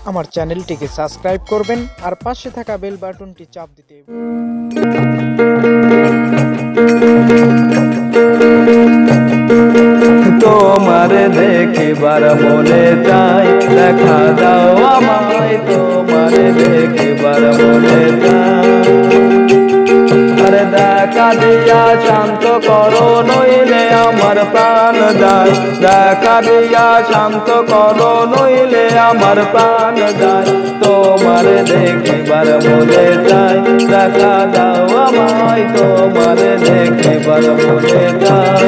আমার চ্যানেলটিকে সাবস্ক্রাইব করবেন আর পাশে থাকা বেল বাটনটি চাপ দিতে তোমারে দেখিবার মনে চাই, দেখা দাও আমায় তোমারে দেখিবার মনে চাই। আরে দেখা দিয়া শান্ত করো নইলে আমার প্রাণ যায়, দেখা দিয়া শান্ত করো নইলে আমার প্রাণ যায়। তোমারে দেখিবার মনে চাই, দেখা দাও আমায় তোমারে দেখিবার মনে চাই।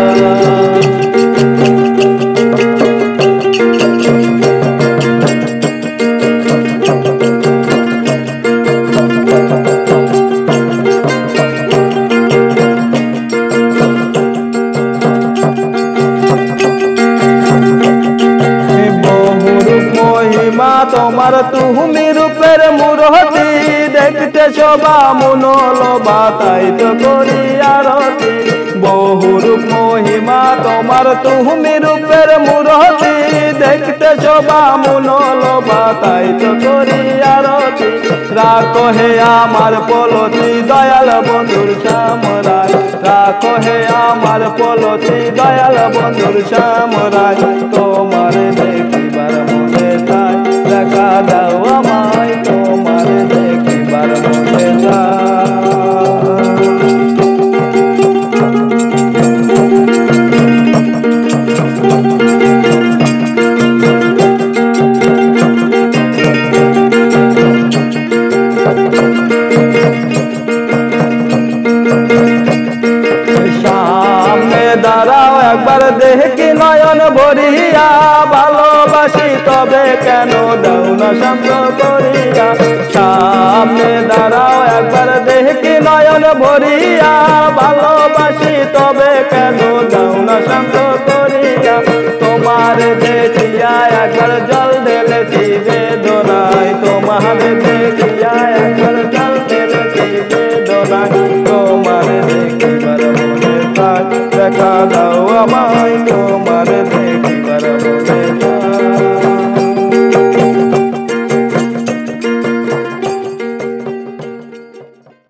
তোমার তুমি রূপের মূরতি, দেখতে শোভা মনোলোভা তাই তো করি আরতি। বহু রূপ মহিমা তোমার তুমি রূপের মূরতি, দেখতে শোভা মনোলোভা তাই তো করি আরতি। রাখো হে আমার পলতি দয়াল বন্ধুর সামরাই, রাখো হে আমার পলতি দয়াল বন্ধুর সামরাই। তোমার দেখিবার মনে চাই, দেখা দাও আমায় তোমার দেখিবার মনে চাই। সামনে দাঁড়াও একবার দেখি নয়ন ভরিয়া, ভালোবাসি তবে কেন দাও না শান্ত করিয়া। সামনে দাঁড়াও একবার দেখি নয়ন ভরিয়া, ভালো